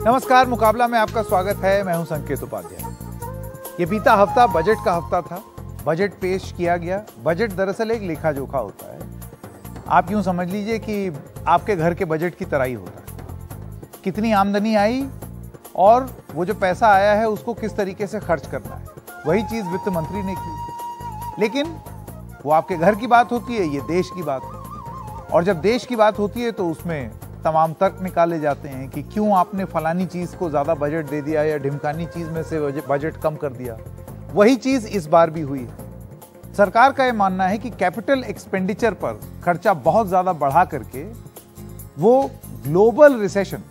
नमस्कार, मुकाबला में आपका स्वागत है। मैं हूं संकेत उपाध्याय। ये बीता हफ्ता बजट का हफ्ता था। बजट पेश किया गया। बजट दरअसल एक लेखा जोखा होता है। आप यूं समझ लीजिए कि आपके घर के बजट की तरह ही होता है। कितनी आमदनी आई और वो जो पैसा आया है उसको किस तरीके से खर्च करना है, वही चीज वित्त मंत्री ने की। लेकिन वो आपके घर की बात होती है, ये देश की बात है। और जब देश की बात होती है तो उसमें तमाम तर्क निकाले जाते हैं कि क्यों आपने फलानी चीज को ज्यादा बजट दे दिया या ढिमकानी चीज में से बजट कम कर दिया। वही चीज इस बार भी हुई है। सरकार का यह मानना है कि कैपिटल एक्सपेंडिचर पर खर्चा बहुत ज्यादा बढ़ा करके वो ग्लोबल रिसेशन,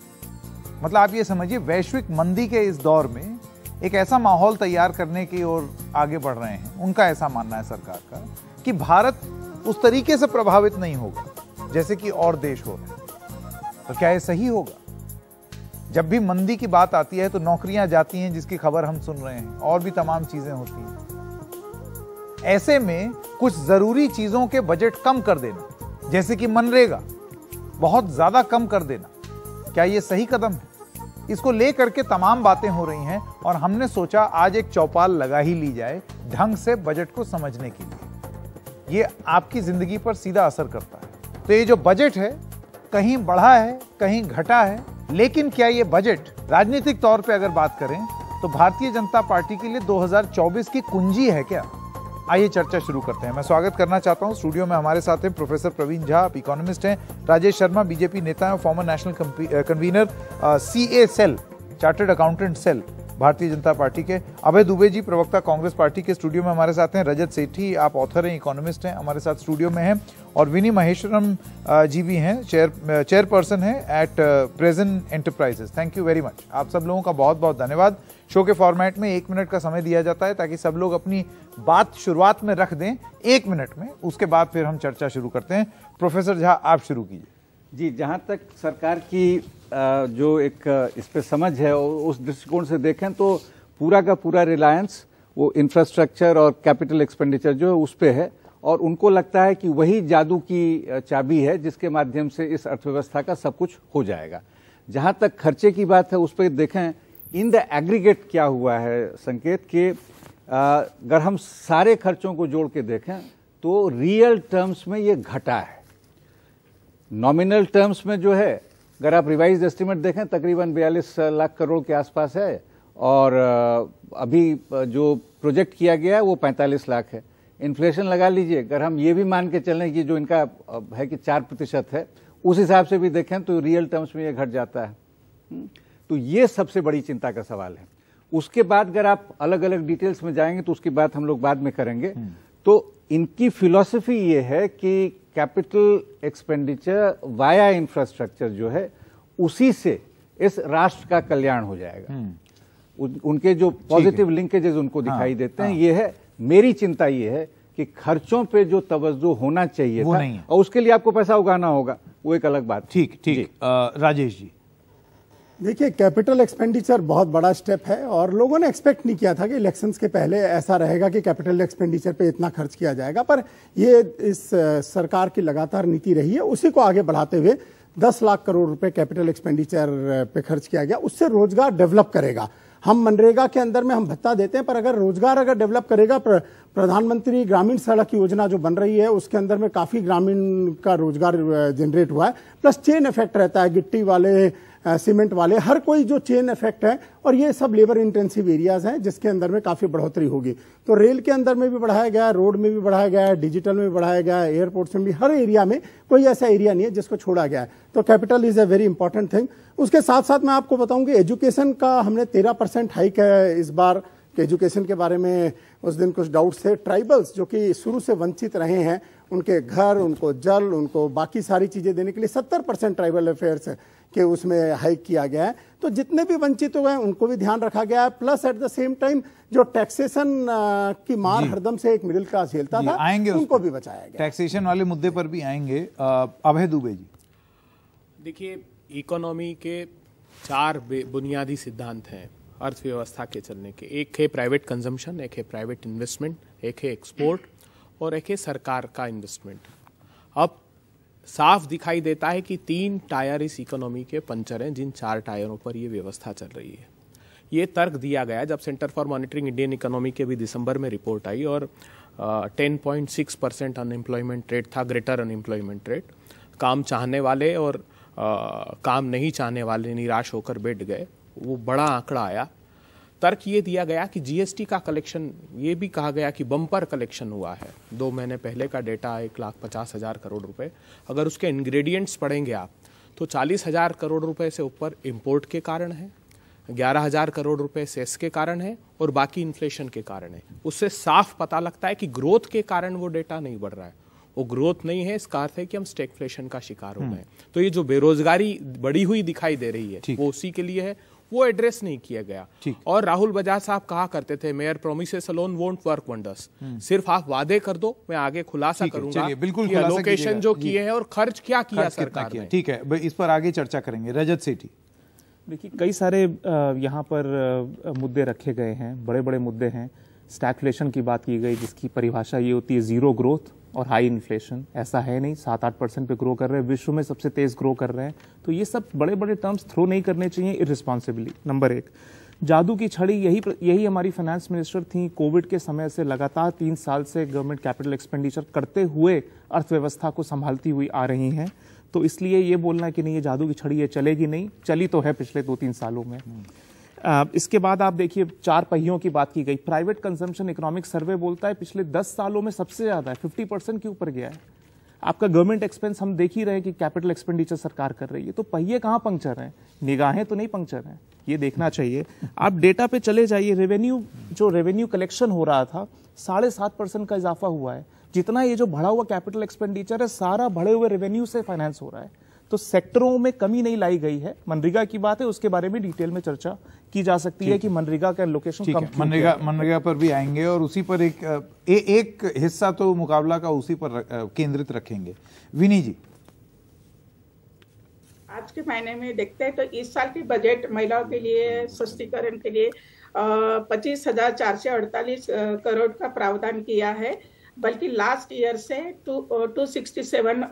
मतलब आप ये समझिए वैश्विक मंदी के इस दौर में एक ऐसा माहौल तैयार करने की ओर आगे बढ़ रहे हैं। उनका ऐसा मानना है सरकार का कि भारत उस तरीके से प्रभावित नहीं होगा जैसे कि और देश हो रहे हैं। तो क्या ये सही होगा? जब भी मंदी की बात आती है तो नौकरियां जाती हैं, जिसकी खबर हम सुन रहे हैं, और भी तमाम चीजें होती हैं। ऐसे में कुछ जरूरी चीजों के बजट कम कर देना, जैसे कि मनरेगा, बहुत ज्यादा कम कर देना, क्या ये सही कदम है? इसको लेकर के तमाम बातें हो रही हैं और हमने सोचा आज एक चौपाल लगा ही ली जाए ढंग से बजट को समझने के लिए। ये आपकी जिंदगी पर सीधा असर करता है। तो ये जो बजट है कहीं बढ़ा है, कहीं घटा है, लेकिन क्या ये बजट राजनीतिक तौर पे अगर बात करें तो भारतीय जनता पार्टी के लिए 2024 की कुंजी है क्या? आइए चर्चा शुरू करते हैं। मैं स्वागत करना चाहता हूं, स्टूडियो में हमारे साथ हैं प्रोफेसर प्रवीण झा, आप इकोनॉमिस्ट हैं, राजेश शर्मा बीजेपी नेता हैं, former national convener CA cell, chartered accountant cell Bharatiya Janata party के, अभय दुबे जी प्रवक्ता कांग्रेस पार्टी के स्टूडियो में हमारे साथ हैं, रजत सेठी आप ऑथर हैं, इकोनॉमिस्ट हैं, हमारे साथ स्टूडियो में हैं, और विनी महेश्वरम जी भी हैं, चेयरपर्सन हैं at present enterprises. Thank you very much. आप सब लोगों का बहुत बहुत धन्यवाद। शो के फॉर्मेट में 1 मिनट का समय दिया जाता है ताकि सब लोग अपनी बात शुरुआत में रख दें 1 मिनट में, उसके बाद फिर हम चर्चा शुरू करते हैं। प्रोफेसर झा आप शुरू कीजिए। जी, जहाँ तक सरकार की जो एक इस पे समझ है उस दृष्टिकोण से देखें तो पूरा का पूरा रिलायंस वो इंफ्रास्ट्रक्चर और कैपिटल एक्सपेंडिचर जो है उस पे है, और उनको लगता है कि वही जादू की चाबी है जिसके माध्यम से इस अर्थव्यवस्था का सब कुछ हो जाएगा। जहाँ तक खर्चे की बात है उस पर देखें इन द एग्रीगेट क्या हुआ है संकेत के, अगर हम सारे खर्चों को जोड़ के देखें तो रियल टर्म्स में ये घटा है। नॉमिनल टर्म्स में जो है अगर आप रिवाइज एस्टिमेट देखें तकरीबन 42 लाख करोड़ के आसपास है, और अभी जो प्रोजेक्ट किया गया है वो 45 लाख है। इन्फ्लेशन लगा लीजिए, अगर हम ये भी मान के चलें कि जो इनका है कि 4% है, उस हिसाब से भी देखें तो रियल टर्म्स में ये घट जाता है। तो ये सबसे बड़ी चिंता का सवाल है। उसके बाद अगर आप अलग अलग डिटेल्स में जाएंगे तो उसकी बात हम लोग बाद में करेंगे। तो इनकी फिलॉसफी ये है कि कैपिटल एक्सपेंडिचर वाया इंफ्रास्ट्रक्चर जो है उसी से इस राष्ट्र का कल्याण हो जाएगा। उनके जो पॉजिटिव लिंकेजेस उनको दिखाई देते हैं। ये है मेरी चिंता, ये है कि खर्चों पे जो तवज्जो होना चाहिए था और उसके लिए आपको पैसा उगाना होगा, वो एक अलग बात। ठीक ठीक। राजेश जी देखिए, कैपिटल एक्सपेंडिचर बहुत बड़ा स्टेप है और लोगों ने एक्सपेक्ट नहीं किया था कि इलेक्शंस के पहले ऐसा रहेगा कि कैपिटल एक्सपेंडिचर पे इतना खर्च किया जाएगा, पर ये इस सरकार की लगातार नीति रही है। उसी को आगे बढ़ाते हुए 10 लाख करोड़ रुपए कैपिटल एक्सपेंडिचर पे खर्च किया गया। उससे रोजगार डेवलप करेगा। हम मनरेगा के अंदर में हम भत्ता देते हैं, पर अगर रोजगार अगर डेवलप करेगा, प्रधानमंत्री ग्रामीण सड़क योजना जो बन रही है उसके अंदर में काफी ग्रामीण का रोजगार जनरेट हुआ है, प्लस चेन इफेक्ट रहता है, गिट्टी वाले सीमेंट वाले, हर कोई जो चेन इफेक्ट है, और ये सब लेबर इंटेंसिव एरियाज हैं जिसके अंदर में काफी बढ़ोतरी होगी। तो रेल के अंदर में भी बढ़ाया गया है, रोड में भी बढ़ाया गया है, डिजिटल में भी बढ़ाया गया है, एयरपोर्ट्स में भी, हर एरिया में कोई ऐसा एरिया नहीं है जिसको छोड़ा गया है। तो capital is a very important thing. उसके साथ साथ मैं आपको बताऊं कि एजुकेशन का हमने 13% हाइक है इस बार। एजुकेशन के बारे में उस दिन कुछ डाउट्स थे। ट्राइबल्स जो कि शुरू से वंचित रहे हैं, उनके घर, उनको जल, उनको बाकी सारी चीजें देने के लिए 70% ट्राइबल अफेयर्स के उसमें हाइक किया गया है। तो जितने भी वंचित हुए हैं उनको भी ध्यान रखा गया है, plus at the same time जो टैक्सेशन की मार हरदम से एक मिडिल क्लास झेलता था, उनको भी बचाया गया। टैक्सेशन वाले मुद्दे पर भी आएंगे। अभय दुबे जी देखिए, इकोनॉमी के 4 बुनियादी सिद्धांत हैं अर्थव्यवस्था के चलने के। एक है प्राइवेट कंजम्पशन, एक है प्राइवेट इन्वेस्टमेंट, एक है एक्सपोर्ट और एक है सरकार का इन्वेस्टमेंट। अब साफ दिखाई देता है कि 3 टायर इस इकोनॉमी के पंचर हैं, जिन 4 टायरों पर यह व्यवस्था चल रही है। ये तर्क दिया गया जब centre for monitoring Indian economy के भी दिसंबर में रिपोर्ट आई और 10.6% अनएम्प्लॉयमेंट रेट था, ग्रेटर अनएम्प्लॉयमेंट रेट। काम चाहने वाले और काम नहीं चाहने वाले निराश होकर बैठ गए, वो बड़ा आंकड़ा आया। तर्क ये दिया गया कि जीएसटी का कलेक्शन, ये भी कहा गया कि बम्पर कलेक्शन हुआ है। 2 महीने पहले का डेटा 1,50,000 करोड़ रुपए। अगर उसके इंग्रेडिएंट्स पढ़ेंगे आप तो 40,000 करोड़ रुपए से ऊपर इंपोर्ट के कारण है, 11,000 करोड़ रुपए सेस के कारण है और बाकी इन्फ्लेशन के कारण है। उससे साफ पता लगता है कि ग्रोथ के कारण वो डेटा नहीं बढ़ रहा है, वो ग्रोथ नहीं है, इसका अर्थ है कि हम स्टैगफ्लेशन का शिकार हो गए। तो ये जो बेरोजगारी बढ़ी हुई दिखाई दे रही है वो उसी के लिए है, वो एड्रेस नहीं किया गया। और राहुल बजाज साहब कहा करते थे, mayor promises alone won't work wonders. सिर्फ आप वादे कर दो, मैं आगे खुलासा करूंगा बिल्कुल कि एलोकेशन जो किए हैं और खर्च क्या किया सरकार ने। ठीक है, इस पर आगे चर्चा करेंगे। रजत सेठी, देखिए कई सारे यहाँ पर मुद्दे रखे गए हैं, बड़े बड़े मुद्दे हैं। स्टैगफ्लेशन की बात की गई, जिसकी परिभाषा ये होती है जीरो ग्रोथ और हाई इन्फ्लेशन। ऐसा है नहीं, 7-8% पे ग्रो कर रहे हैं, विश्व में सबसे तेज ग्रो कर रहे हैं। तो ये सब बड़े बड़े टर्म्स थ्रो नहीं करने चाहिए इररिस्पॉन्सिबली। नंबर 1, जादू की छड़ी, यही हमारी फाइनेंस मिनिस्टर थी। कोविड के समय से लगातार 3 साल से गवर्नमेंट कैपिटल एक्सपेंडिचर करते हुए अर्थव्यवस्था को संभालती हुई आ रही हैं। तो इसलिए ये बोलना कि नहीं ये जादू की छड़ी, ये चलेगी नहीं, चली तो है पिछले 2-3 सालों में। इसके बाद आप देखिए 4 पहियों की बात की गई। प्राइवेट कंजम्पशन इकोनॉमिक सर्वे बोलता है पिछले 10 सालों में सबसे ज्यादा है, 50% के ऊपर गया है। आपका गवर्नमेंट एक्सपेंस हम देख ही रहे हैं कि कैपिटल एक्सपेंडिचर सरकार कर रही है। तो पहिए कहां पंक्चर हैं, निगाहें तो नहीं पंक्चर हैं, ये देखना चाहिए। आप डेटा पे चले जाइए, रेवेन्यू कलेक्शन हो रहा था 7.5% का इजाफा हुआ है। जितना ये जो बढ़ा हुआ कैपिटल एक्सपेंडिचर है सारा बढ़े हुए रेवेन्यू से फाइनेंस हो रहा है। तो सेक्टरों में कमी नहीं लाई गई है। मनरेगा की बात है, उसके बारे में डिटेल में चर्चा की जा सकती है कि मनरेगा का लोकेशन कम क्यों किया। मनरेगा पर भी आएंगे और उसी पर एक हिस्सा तो मुकाबला का उसी पर केंद्रित रखेंगे। विनी जी, आज के महीने में देखते हैं तो इस साल की बजट महिलाओं के लिए सशक्तिकरण के लिए 25,448 करोड़ का प्रावधान किया है, बल्कि लास्ट ईयर से 267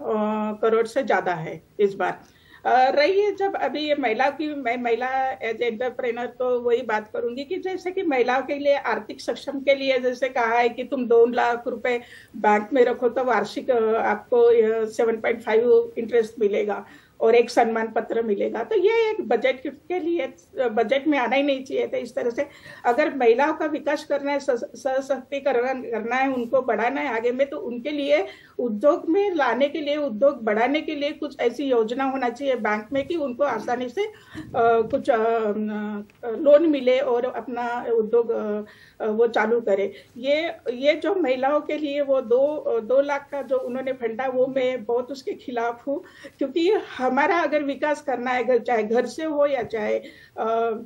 करोड़ से ज्यादा है इस बार। रही है जब अभी ये महिला की, मैं महिला एज एंटरप्रेनर तो वही बात करूंगी कि जैसे कि महिलाओं के लिए आर्थिक सक्षम के लिए जैसे कहा है कि तुम 2 लाख रुपए बैंक में रखो तो वार्षिक आपको 7.5 इंटरेस्ट मिलेगा और एक सम्मान पत्र मिलेगा। तो ये एक बजट के लिए बजट में आना ही नहीं चाहिए था इस तरह से। अगर महिलाओं का विकास करना है, सशक्तिकरण करना है, उनको बढ़ाना है आगे में, तो उनके लिए उद्योग में लाने के लिए, उद्योग बढ़ाने के लिए कुछ ऐसी योजना होना चाहिए बैंक में कि उनको आसानी से कुछ लोन मिले और अपना उद्योग वो चालू करे। ये जो महिलाओं के लिए वो 2 लाख का जो उन्होंने फंडा, वो मैं बहुत उसके खिलाफ हूँ। क्योंकि हमारा अगर विकास करना है, चाहे घर से हो या चाहे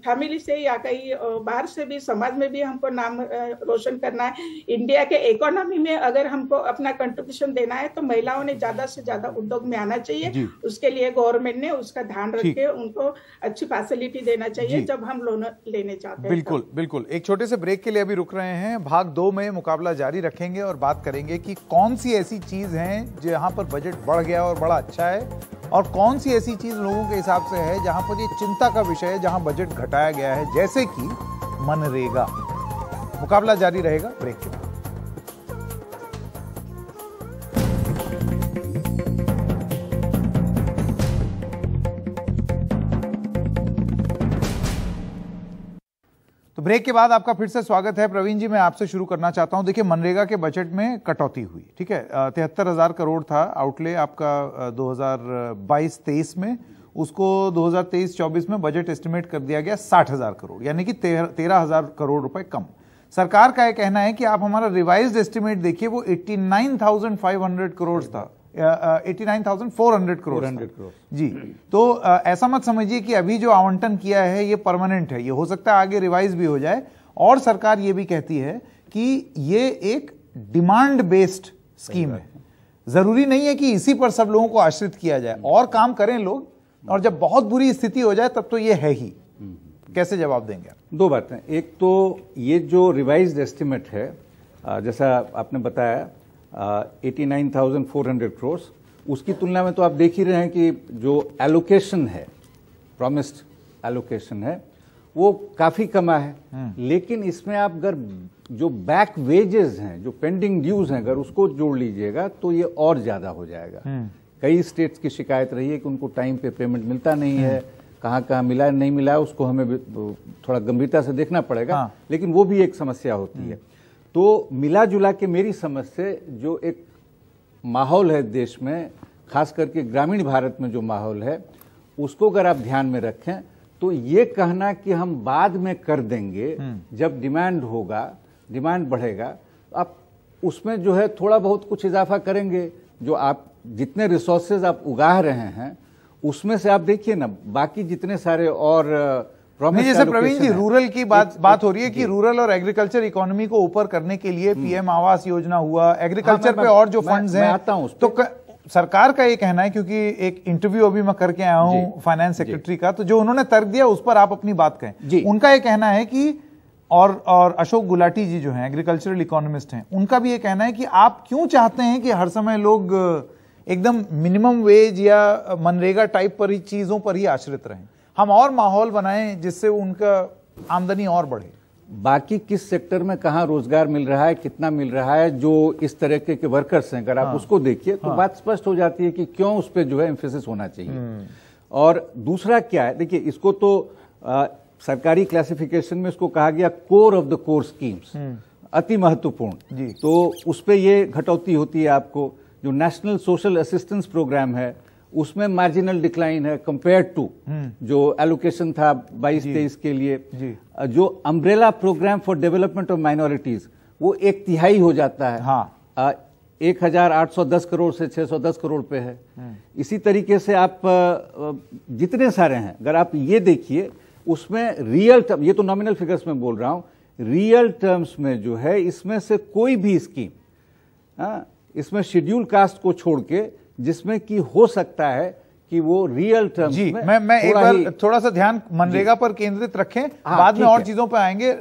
फैमिली से या कहीं बाहर से भी, समाज में भी हमको नाम रोशन करना है, इंडिया के इकोनॉमी में अगर हमको अपना कंट्रीब्यूशन देना है तो महिलाओं ने ज्यादा से ज्यादा उद्योग में आना चाहिए। उसके लिए गवर्नमेंट ने उसका ध्यान रख के उनको अच्छी फैसिलिटी देना चाहिए जब हम लोन लेने चाहते हैं। बिल्कुल बिल्कुल। एक छोटे से ब्रेक के लिए अभी रुक रहे हैं। भाग 2 में मुकाबला जारी रखेंगे और बात करेंगे कि कौन सी ऐसी चीज है जहां पर बजट बढ़ गया और बड़ा अच्छा है, और कौन सी ऐसी चीज लोगों के हिसाब से है जहां पर ये चिंता का विषय है, जहां बजट घटाया गया है, जैसे कि मनरेगा। मुकाबला जारी रहेगा ब्रेक के बाद। तो ब्रेक के बाद आपका फिर से स्वागत है। प्रवीण जी, मैं आपसे शुरू करना चाहता हूं। देखिए, मनरेगा के बजट में कटौती हुई, ठीक है, 73,000 करोड़ था आउटले आपका 2022-23 में, उसको 2023-24 में बजट एस्टिमेट कर दिया गया 60,000 करोड़, यानी कि 13,000 करोड़ रुपए कम। सरकार का यह कहना है कि आप हमारा रिवाइज्ड एस्टिमेट देखिए, वो 89,500 करोड़ था, 89,400 करोड़ जी। तो ऐसा मत समझिए कि अभी जो आवंटन किया है ये परमानेंट है, ये हो सकता है आगे रिवाइज भी हो जाए। और सरकार ये भी कहती है कि ये एक डिमांड बेस्ड स्कीम है, जरूरी नहीं है कि इसी पर सब लोगों को आश्रित किया जाए, और काम करें लोग, और जब बहुत बुरी स्थिति हो जाए तब तो ये है ही। कैसे जवाब देंगे आप? 2 बातें। एक तो ये जो रिवाइज्ड एस्टिमेट है, जैसा आपने बताया 89,400 करोड़, उसकी तुलना में तो आप देख ही रहे हैं कि जो एलोकेशन है, प्रॉमिस्ड एलोकेशन है, वो काफी कमा है। लेकिन इसमें आप अगर जो बैक वेजेस हैं, जो पेंडिंग ड्यूज हैं, अगर उसको जोड़ लीजिएगा तो ये और ज्यादा हो जाएगा। कई स्टेट्स की शिकायत रही है कि उनको टाइम पे पेमेंट मिलता नहीं है, कहाँ कहाँ मिला नहीं मिला, उसको हमें भी थोड़ा गंभीरता से देखना पड़ेगा। लेकिन वो भी एक समस्या होती है। तो मिला जुला के मेरी समझ से जो एक माहौल है देश में, खास करके ग्रामीण भारत में जो माहौल है, उसको अगर आप ध्यान में रखें तो ये कहना कि हम बाद में कर देंगे, जब डिमांड होगा, डिमांड बढ़ेगा, आप उसमें जो है थोड़ा बहुत कुछ इजाफा करेंगे। जो आप जितने रिसोर्सेज आप उगा रहे हैं उसमें से आप देखिए ना, बाकी जितने सारे और जैसे प्रवीण जी रूरल की बात हो रही है कि रूरल और एग्रीकल्चर इकोनॉमी को ऊपर करने के लिए पीएम आवास योजना हुआ, एग्रीकल्चर पे और जो फंड्स हैं, तो सरकार का ये कहना है, क्योंकि एक इंटरव्यू अभी मैं करके आया हूं फाइनेंस सेक्रेटरी का, तो जो उन्होंने तर्क दिया उस पर आप अपनी बात कहें। उनका ये कहना है कि और अशोक गुलाटी जी जो हैं एग्रीकल्चरल इकोनॉमिस्ट हैं, उनका भी ये कहना है कि आप क्यों चाहते हैं कि हर समय लोग एकदम मिनिमम वेज या मनरेगा टाइप पर ही चीजों पर ही आश्रित रहें, हम और माहौल बनाएं जिससे उनका आमदनी और बढ़े। बाकी किस सेक्टर में कहाँ रोजगार मिल रहा है, कितना मिल रहा है, जो इस तरह के वर्कर्स हैं, अगर आप उसको देखिए तो बात स्पष्ट हो जाती है कि क्यों उस पर जो है एम्फेसिस होना चाहिए। और दूसरा क्या है, देखिए इसको तो सरकारी क्लासिफिकेशन में इसको कहा गया core of the core schemes, अति महत्वपूर्ण। तो उस पर ये घटौती होती है। आपको जो नेशनल सोशल असिस्टेंस प्रोग्राम है उसमें मार्जिनल डिक्लाइन है कंपेयर टू जो एलोकेशन था 22-23 के लिए। जो umbrella programme for development of minorities वो 1/3 हो जाता है। 1810 करोड़ से 610 करोड़ पे है। इसी तरीके से आप जितने सारे हैं, अगर आप ये देखिए उसमें रियल टर्म, ये तो नॉमिनल फिगर्स में बोल रहा हूं, रियल टर्म्स में जो है इसमें से कोई भी स्कीम, इसमें शेड्यूल कास्ट को छोड़ के, जिसमें कि हो सकता है कि वो रियल टर्म्स में मैं एक बार थोड़ा सा ध्यान मनरेगा पर केंद्रित रखें, बाद में और चीजों पर आएंगे।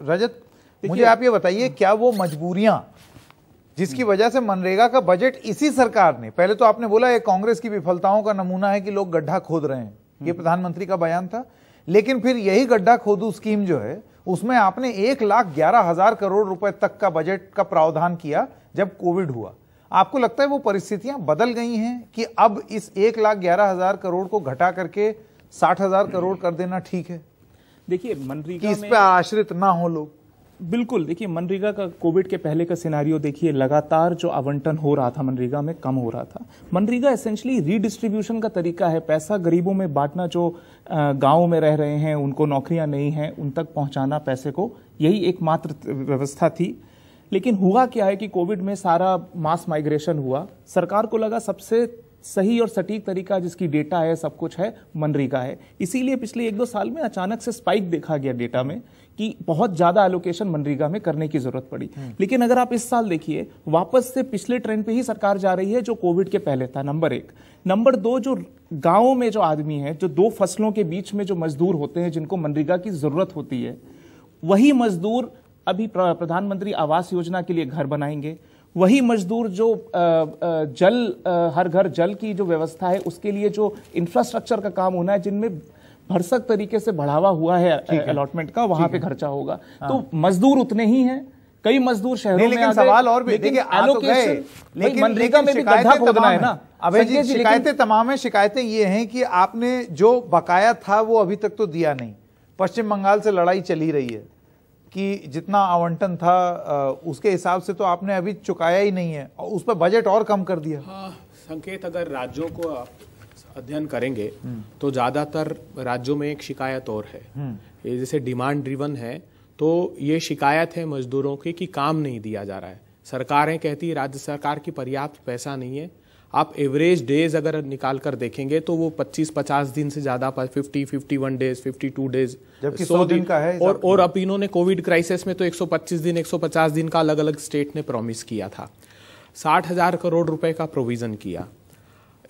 रजत, मुझे आप ये बताइए, क्या वो मजबूरियां जिसकी वजह से मनरेगा का बजट इसी सरकार ने, पहले तो आपने बोला ये कांग्रेस की विफलताओं का नमूना है कि लोग गड्ढा खोद रहे हैं, ये प्रधानमंत्री का बयान था, लेकिन फिर यही गड्ढा खोदू स्कीम जो है उसमें आपने 1,11,000 करोड़ रुपए तक का बजट का प्रावधान किया जब कोविड हुआ। आपको लगता है वो परिस्थितियां बदल गई हैं कि अब इस 1,11,000 करोड़ को घटा करके 60,000 करोड़ कर देना ठीक है? देखिए मनरेगा कि इस पे आश्रित ना हो लोग। बिल्कुल, देखिए मनरेगा का कोविड के पहले का सिनारियो देखिए, लगातार जो आवंटन हो रहा था मनरेगा में कम हो रहा था। मनरेगा एसेंशियली रीडिस्ट्रीब्यूशन का तरीका है, पैसा गरीबों में बांटना, जो गांव में रह रहे हैं उनको नौकरियां नहीं हैं उन तक पहुंचाना पैसे को, यही एकमात्र व्यवस्था थी। लेकिन हुआ क्या है कि कोविड में सारा मास माइग्रेशन हुआ, सरकार को लगा सबसे सही और सटीक तरीका जिसकी डेटा है, सब कुछ है, मनरेगा है। इसीलिए पिछले 1-2 साल में अचानक से स्पाइक देखा गया डेटा में कि बहुत ज्यादा एलोकेशन मनरेगा में करने की जरूरत पड़ी। लेकिन अगर आप इस साल देखिए, वापस से पिछले ट्रेंड पे ही सरकार जा रही है जो कोविड के पहले था, नंबर 1। नंबर 2, जो गांवों में जो आदमी है, जो 2 फसलों के बीच में जो मजदूर होते हैं जिनको मनरेगा की जरूरत होती है, वही मजदूर अभी प्रधानमंत्री आवास योजना के लिए घर बनाएंगे। वही मजदूर जो हर घर जल की जो व्यवस्था है उसके लिए जो इंफ्रास्ट्रक्चर का काम होना है, जिनमें भरसक तरीके से बढ़ावा हुआ है अलॉटमेंट का, वहां पे खर्चा होगा। तो मजदूर उतने ही हैं, कई मजदूर शहरों में आ गए। सवाल और भी, देखिए एलोकेशन, लेकिन मनरेगा में भी गड्ढा खोदना है ना। अबे जी, शिकायतें तमाम है। शिकायतें ये हैं कि आपने जो बकाया था वो अभी तक तो दिया नहीं। पश्चिम बंगाल से लड़ाई चली रही है कि जितना आवंटन था उसके हिसाब से तो आपने अभी चुकाया ही नहीं है, और उस पर बजट और कम कर दिया। संकेत, अगर राज्यों को अध्ययन करेंगे तो ज्यादातर राज्यों में एक शिकायत और है, ये जैसे डिमांड ड्रिवन है, तो ये शिकायत है मजदूरों की कि काम नहीं दिया जा रहा है। सरकारें कहती है राज्य सरकार की पर्याप्त पैसा नहीं है। आप एवरेज डेज अगर निकाल कर देखेंगे तो वो 25-50 दिन से ज्यादा, 50-51 डेज, 52 डेज, जबकि 100 दिन का है। और अब इन्होंने कोविड क्राइसिस में तो 125 दिन, 150 दिन का अलग अलग स्टेट ने प्रॉमिस किया था। 60,000 करोड़ रुपए का प्रोविजन किया।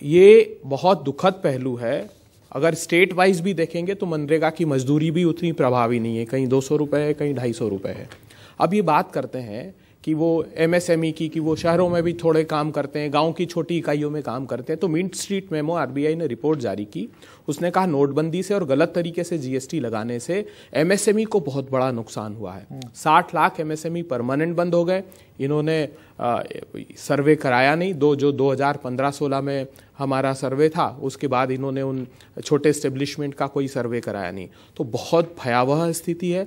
ये बहुत दुखद पहलू है। अगर स्टेट वाइज भी देखेंगे तो मनरेगा की मजदूरी भी उतनी प्रभावी नहीं है, कहीं 200 रुपए है, कहीं 250 रुपए है। अब ये बात करते हैं कि वो एमएसएमई की कि वो शहरों में भी थोड़े काम करते हैं, गांव की छोटी इकाइयों में काम करते हैं। तो मिंट स्ट्रीट मेमो आरबीआई ने रिपोर्ट जारी की, उसने कहा नोटबंदी से और गलत तरीके से जीएसटी लगाने से एमएसएमई को बहुत बड़ा नुकसान हुआ है। 60 लाख एमएसएमई परमानेंट बंद हो गए। इन्होंने सर्वे कराया नहीं, जो 2015-16 में हमारा सर्वे था, उसके बाद इन्होंने उन छोटे एस्टेब्लिशमेंट का कोई सर्वे कराया नहीं। तो बहुत भयावह स्थिति है।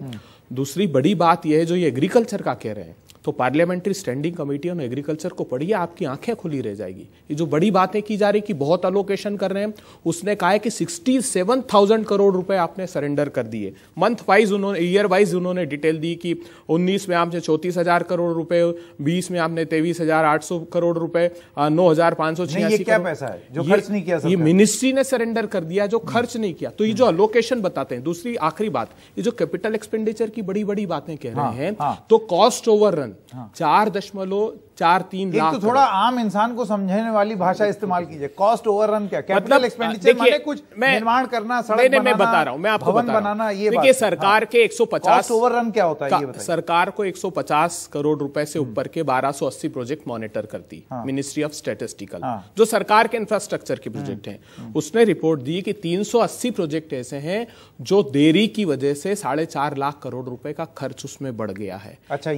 दूसरी बड़ी बात यह है जो ये एग्रीकल्चर का कह रहे हैं, तो parliamentary standing committee on agriculture को पढ़िए, आपकी आंखें खुली रह जाएगी। ये जो बड़ी बातें की जा रही कि बहुत अलोकेशन कर रहे हैं, उसने कहा है कि 67,000 करोड़ रुपए आपने सरेंडर कर दिए। मंथ वाइज उन्होंने, ईयर वाइज उन्होंने डिटेल दी कि 19 में आपने 34,000 करोड़ रुपए, 20 में आपने 23,800 करोड़ रुपए, 9,586 ये क्या पैसा है जो खर्च नहीं किया? ये मिनिस्ट्री ने सरेंडर कर दिया जो खर्च नहीं किया। तो ये जो अलोकेशन बताते हैं। दूसरी आखिरी बात, ये जो कैपिटल एक्सपेंडिचर की बड़ी बड़ी बातें कह रहे हैं, तो कॉस्ट ओवररन 4.43 लाख। तो थोड़ा आम इंसान को समझने वाली भाषा इस्तेमाल कीजिए। कॉस्ट ओवररन क्या? कैपिटल एक्सपेंडिचर माने कुछ निर्माण करना, सड़क बनाना, मैं बता रहा हूं, मैं आपको भवन बता रहा बनाना। ये देखिए, सरकार के 150, कॉस्ट ओवररन क्या होता है ये बताइए। सरकार को 150 करोड़ रुपए से ऊपर के 1280 प्रोजेक्ट मॉनिटर करती मिनिस्ट्री ऑफ स्टैटिस्टिकल, जो सरकार के इंफ्रास्ट्रक्चर के प्रोजेक्ट हैं। उसने रिपोर्ट दी कि 380 प्रोजेक्ट ऐसे हैं जो देरी की वजह से 4.5 लाख करोड़ रुपए का खर्च उसमें बढ़ गया है। अच्छा,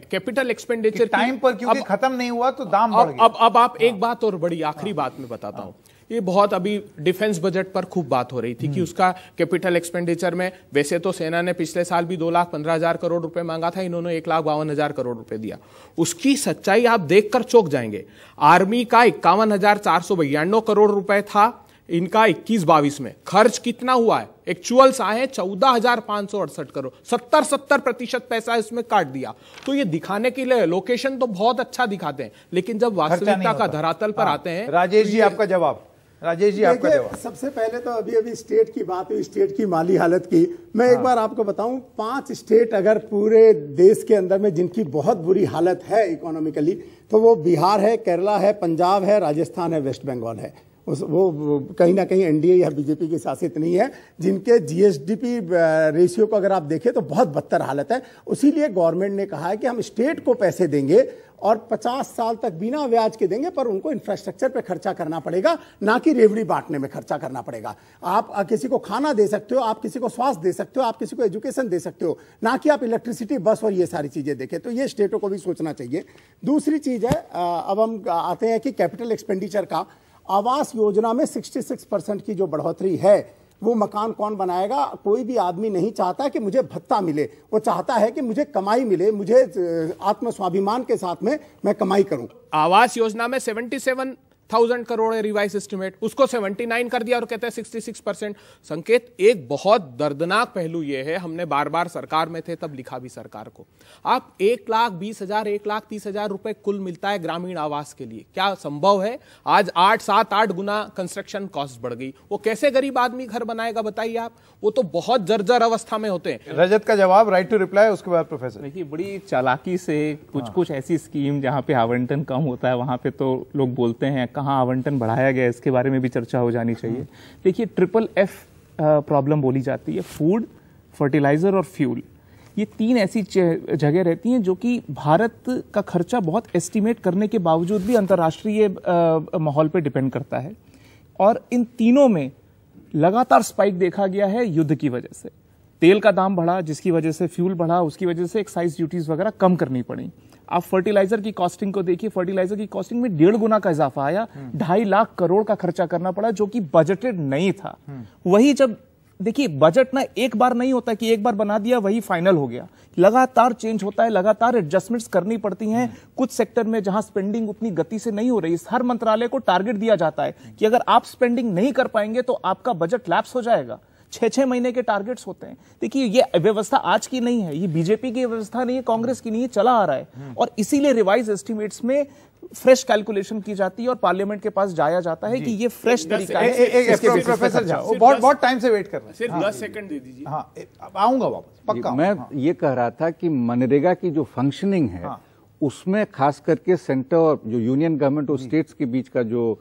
कैपिटल एक्सपेंडिचर टाइम पर क्योंकि खत्म नहीं हुआ तो दाम बढ़ गया। अब आप एक बात और बड़ी आखिरी बात मैं बताता हूं। ये बहुत अभी डिफेंस बजट पर खूब बात हो रही थी कि उसका कैपिटल एक्सपेंडिचर में, वैसे तो सेना ने पिछले साल भी 2,15,000 करोड़ रुपए मांगा था, इन्होंने 1,52,000 करोड़ रुपए दिया। उसकी सच्चाई आप देखकर चौंक जाएंगे। आर्मी का 51,492 करोड़ रुपए था, इनका 21-22 में खर्च कितना हुआ है? एक्चुअल्स आए 14,568 करोड़, 70% पैसा इसमें काट दिया। तो ये दिखाने के लिए लोकेशन तो बहुत अच्छा दिखाते हैं, लेकिन जब वास्तविकता का धरातल पर आते हैं। राजेश जी आपका जवाब। राजेश जी आपका जवाब। सबसे पहले तो अभी स्टेट की बात हुई, स्टेट की माली हालत की। मैं एक बार आपको बताऊं, 5 स्टेट अगर पूरे देश के अंदर में जिनकी बहुत बुरी हालत है इकोनॉमिकली, तो वो बिहार है, केरला है, पंजाब है, राजस्थान है, वेस्ट बंगाल है। वो कहीं ना कहीं एनडीए या बीजेपी की शासित नहीं है, जिनके जीएसडीपी रेशियो को अगर आप देखें तो बहुत बदतर हालत है। उसीलिए गवर्नमेंट ने कहा है कि हम स्टेट को पैसे देंगे और 50 साल तक बिना ब्याज के देंगे, पर उनको इंफ्रास्ट्रक्चर पे खर्चा करना पड़ेगा, ना कि रेवड़ी बांटने में खर्चा करना पड़ेगा। आप किसी को खाना दे सकते हो, आप किसी को स्वास्थ्य दे सकते हो, आप किसी को एजुकेशन दे सकते हो, ना कि आप इलेक्ट्रिसिटी, बस और ये सारी चीजें देखें। तो ये स्टेटों को भी सोचना चाहिए। दूसरी चीज है, अब हम आते हैं कि कैपिटल एक्सपेंडिचर का। आवास योजना में 66% की जो बढ़ोतरी है, वो मकान कौन बनाएगा? कोई भी आदमी नहीं चाहता कि मुझे भत्ता मिले, वो चाहता है कि मुझे कमाई मिले, मुझे आत्मस्वाभिमान के साथ में मैं कमाई करूं। आवास योजना में 77,000 करोड़ है रिवाइज एस्टिमेट, उसको 79 कर दिया और कहते हैं 66%। संकेत, एक बहुत दर्दनाक पहलू यह है, हमने बार बार सरकार में थे तब लिखा भी सरकार को, आप 1,20,000 1,30,000 रुपए कुल मिलता है ग्रामीण आवास के लिए। क्या संभव है? आज 8-7-8 गुना कंस्ट्रक्शन कॉस्ट बढ़ गई। वो कैसे गरीब आदमी घर बनाएगा बताइए आप? वो तो बहुत जर्जर अवस्था में होते हैं। रजत का जवाब, राइट टू रिप्लाई, उसके बाद प्रोफेसर। देखिए, बड़ी चालाकी से कुछ ऐसी स्कीम जहां पे आवंटन कम होता है वहां पे तो लोग बोलते हैं, कहाँ आवंटन बढ़ाया गया, इसके बारे में भी चर्चा हो जानी चाहिए। देखिए, FFF प्रॉब्लम बोली जाती है, फूड, फर्टिलाइजर और फ्यूल। ये 3 ऐसी जगह रहती हैं जो कि भारत का खर्चा बहुत एस्टिमेट करने के बावजूद भी अंतर्राष्ट्रीय माहौल पे डिपेंड करता है। और इन तीनों में लगातार स्पाइक देखा गया है युद्ध की वजह से। तेल का दाम बढ़ा, जिसकी वजह से फ्यूल बढ़ा, उसकी वजह से एक्साइज ड्यूटीज वगैरह कम करनी पड़ी। आप फर्टिलाइजर की कॉस्टिंग को देखिए, फर्टिलाइजर की कॉस्टिंग में 1.5 गुना का इजाफा आया, 2.5 लाख करोड़ का खर्चा करना पड़ा, जो कि बजटेड नहीं था। वही जब देखिए, बजट ना एक बार नहीं होता कि एक बार बना दिया वही फाइनल हो गया, लगातार चेंज होता है, लगातार एडजस्टमेंट्स करनी पड़ती हैं। कुछ सेक्टर में जहां स्पेंडिंग उतनी गति से नहीं हो रही, हर मंत्रालय को टारगेट दिया जाता है कि अगर आप स्पेंडिंग नहीं कर पाएंगे तो आपका बजट लैप्स हो जाएगा। 6-6 महीने के टारगेट्स होते हैं। देखिए, ये व्यवस्था आज की नहीं है, ये बीजेपी की व्यवस्था नहीं है, कांग्रेस की नहीं है, चला आ रहा है। और इसीलिए रिवाइज एस्टिमेट्स में फ्रेश कैलकुलेशन की जाती है और पार्लियामेंट के पास जाया जाता है कि ये फ्रेश तरीका है। प्रोफेसर जाओ, बहुत टाइम से वेट कर रहे हैं। सिर्फ 10 सेकंड दे दीजिए। हाँ, आऊंगा वापस, पक्का। मैं ये कह रहा था कि मनरेगा की जो फंक्शनिंग है, उसमें खास करके सेंटर और जो यूनियन गवर्नमेंट और स्टेट्स के बीच का जो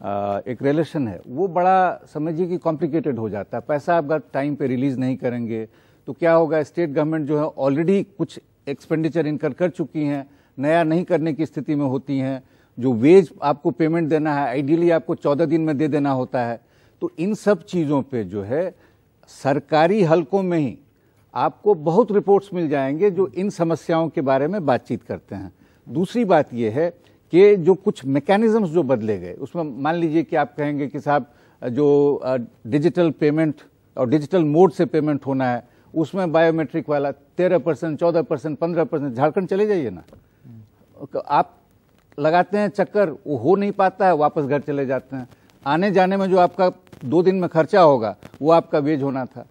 एक रिलेशन है, वो बड़ा समझिए कि कॉम्प्लिकेटेड हो जाता है। पैसा आप टाइम पे रिलीज नहीं करेंगे तो क्या होगा? स्टेट गवर्नमेंट जो है ऑलरेडी कुछ एक्सपेंडिचर इनकर कर चुकी हैं, नया नहीं करने की स्थिति में होती हैं, जो वेज आपको पेमेंट देना है आइडियली आपको 14 दिन में दे देना होता है। तो इन सब चीज़ों पे जो है सरकारी हलकों में ही आपको बहुत रिपोर्ट्स मिल जाएंगे जो इन समस्याओं के बारे में बातचीत करते हैं। दूसरी बात यह है कि जो कुछ मैकेनिज्म्स जो बदले गए उसमें मान लीजिए कि आप कहेंगे कि साहब जो डिजिटल पेमेंट और डिजिटल मोड से पेमेंट होना है उसमें बायोमेट्रिक वाला 13%, 14%, 15%, झारखंड चले जाइए ना, आप लगाते हैं चक्कर, वो हो नहीं पाता है, वापस घर चले जाते हैं। आने जाने में जो आपका 2 दिन में खर्चा होगा वो आपका वेज होना था।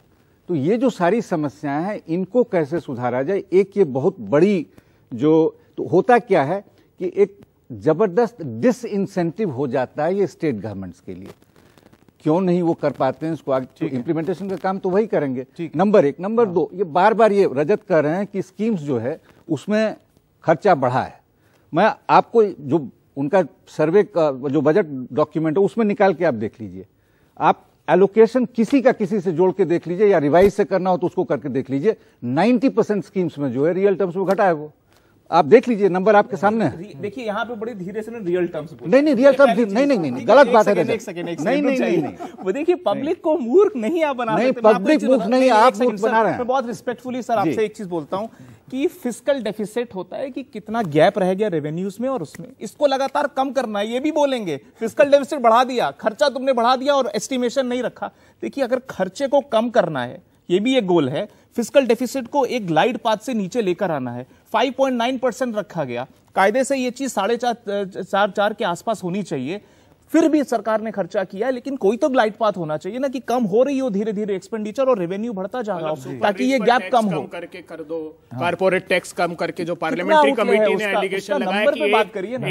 तो ये जो सारी समस्याएं हैं इनको कैसे सुधारा जाए, एक ये बहुत बड़ी जो तो होता क्या है कि एक जबरदस्त डिसइंसेंटिव हो जाता है ये स्टेट गवर्नमेंट्स के लिए, क्यों नहीं वो कर पाते हैं इसको आगे, तो इम्प्लीमेंटेशन का काम तो वही करेंगे। नंबर 1। नंबर 2, ये बार बार ये रजत कर रहे हैं कि स्कीम्स जो है उसमें खर्चा बढ़ा है। मैं आपको जो उनका सर्वे का जो बजट डॉक्यूमेंट है उसमें निकाल के आप देख लीजिए, आप एलोकेशन किसी का किसी से जोड़ के देख लीजिए या रिवाइज से करना हो तो उसको करके देख लीजिए, 90% स्कीम्स में जो है रियल टर्म्स में घटा है। वो आप देख लीजिए, नंबर आपके सामने है। देखिए यहाँ पे बड़ी धीरे से रियल टर्म्स नहीं रियल टर्म्स नहीं, गलत बात है। नहीं, वो देखिए पब्लिक को मूर्ख नहीं आप बना नहीं, पब्लिक मूर्ख नहीं, आप मूर्ख बना रहे हैं। मैं बहुत रिस्पेक्टफुली सर आपसे एक चीज बोलता हूँ कि फिस्कल डेफिसिट होता है कि कितना गैप रह गया रेवेन्यूज में और उसमें, इसको लगातार कम करना है। ये भी बोलेंगे फिस्कल डेफिसिट बढ़ा दिया, खर्चा तुमने बढ़ा दिया और एस्टिमेशन नहीं रखा। देखिए अगर खर्चे को कम करना है, ये भी एक गोल है, फिस्कल डेफिसिट को एक ग्लाइड पाथ से नीचे लेकर आना है। 5.9% रखा गया, कायदे से ये चीज 4.5 के आसपास होनी चाहिए। फिर भी सरकार ने खर्चा किया, लेकिन कोई तो ग्लाइड पाथ होना चाहिए ना कि कम हो रही हो धीरे धीरे एक्सपेंडिचर और रेवेन्यू बढ़ता जा रहा हो, ताकि ये गैप कम हो। करके कर दो कारपोरेट टैक्स कम करके, जो पार्लियामेंट्री कमेटी ने एलिगेशन लगाया कि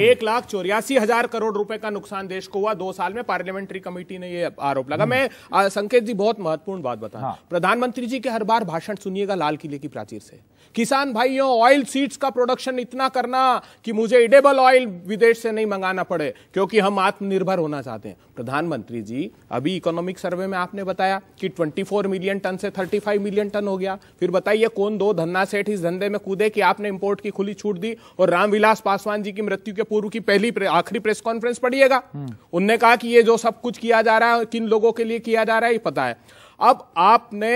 1,84,000 करोड़ रुपए का नुकसान देश को हुआ 2 साल में, पार्लियामेंट्री कमेटी ने ये आरोप लगा। मैं संकेत जी बहुत महत्वपूर्ण बात बता, प्रधानमंत्री जी के हर बार भाषण सुनिएगा लाल किले की प्राचीर से, किसान भाइयों ऑयल सीड्स का प्रोडक्शन इतना करना कि मुझे एडिबल ऑयल विदेश से नहीं मंगाना पड़े क्योंकि हम आत्मनिर्भर होना चाहते हैं। प्रधानमंत्री जी अभी इकोनॉमिक सर्वे में आपने बताया कि 24 मिलियन टन से 35 मिलियन टन हो गया। फिर बताइए कौन दो धन्ना सेठ इस धंधे में कूदे कि आपने इंपोर्ट की खुली छूट दी। और रामविलास पासवान जी की मृत्यु के पूर्व की आखिरी प्रेस कॉन्फ्रेंस पढ़िएगा, उनने कहा कि ये जो सब कुछ किया जा रहा है किन लोगों के लिए किया जा रहा है ये पता है। अब आपने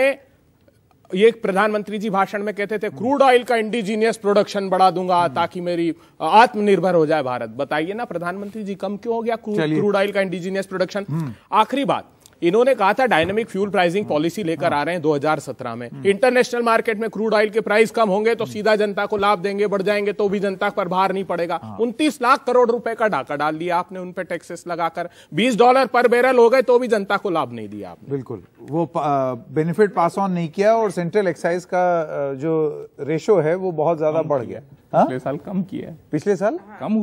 ये प्रधानमंत्री जी भाषण में कहते थे क्रूड ऑयल का इंडिजीनियस प्रोडक्शन बढ़ा दूंगा ताकि मेरी आत्मनिर्भर हो जाए भारत। बताइए ना प्रधानमंत्री जी कम क्यों हो गया क्रूड ऑयल का इंडिजीनियस प्रोडक्शन। आखिरी बात, इन्होंने कहा था डायनामिक फ्यूल प्राइसिंग पॉलिसी लेकर आ रहे हैं 2017 में, इंटरनेशनल मार्केट में क्रूड ऑयल के प्राइस कम होंगे तो सीधा जनता को लाभ देंगे, बढ़ जाएंगे तो भी जनता पर भार नहीं पड़ेगा। 29 लाख करोड़ रुपए का डाका डाल दिया आपने उन पे टैक्सेस लगाकर, $20 पर बैरल हो गए तो भी जनता को लाभ नहीं दिया आपने। बिल्कुल, वो बेनिफिट पास ऑन नहीं किया और सेंट्रल एक्साइज का जो रेशो है वो बहुत ज्यादा बढ़ गया। पिछले साल कम किया है, पिछले साल कम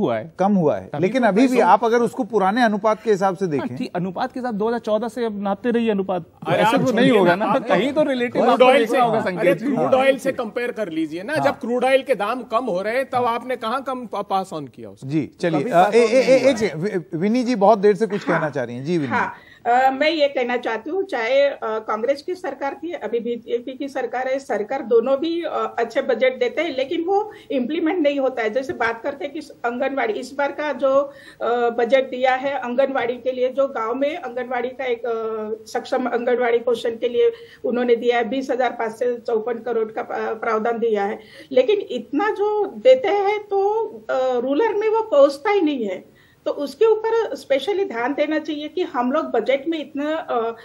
हुआ है, लेकिन अभी भी आप अगर उसको पुराने अनुपात के हिसाब से देखें, अनुपात के साथ 2014 से अब नापते रहिए अनुपात, ऐसे तो नहीं होगा ना, कहीं तो रिलेटिव क्रूड ऑयल से होगा। क्रूड ऑयल से कंपेयर कर लीजिए ना, जब क्रूड ऑयल के दाम कम हो रहे तब आपने कहां कम पास ऑन किया उसको। जी चलिए, एक विनी जी बहुत देर से कुछ कहना चाह रही हैं। जी विनी। मैं ये कहना चाहती हूँ, चाहे कांग्रेस की सरकार थी, अभी बीजेपी की सरकार है, सरकार दोनों भी अच्छे बजट देते हैं लेकिन वो इम्प्लीमेंट नहीं होता है। जैसे बात करते हैं कि आंगनवाड़ी, इस बार का जो बजट दिया है आंगनवाड़ी के लिए, जो गांव में आंगनवाड़ी का एक सक्षम आंगनवाड़ी पोषण के लिए उन्होंने दिया है 20,554 करोड़ का प्रावधान दिया है, लेकिन इतना जो देते हैं तो रूरल में वो पहुंचता ही नहीं है। तो उसके ऊपर स्पेशली ध्यान देना चाहिए कि हम लोग बजट में इतना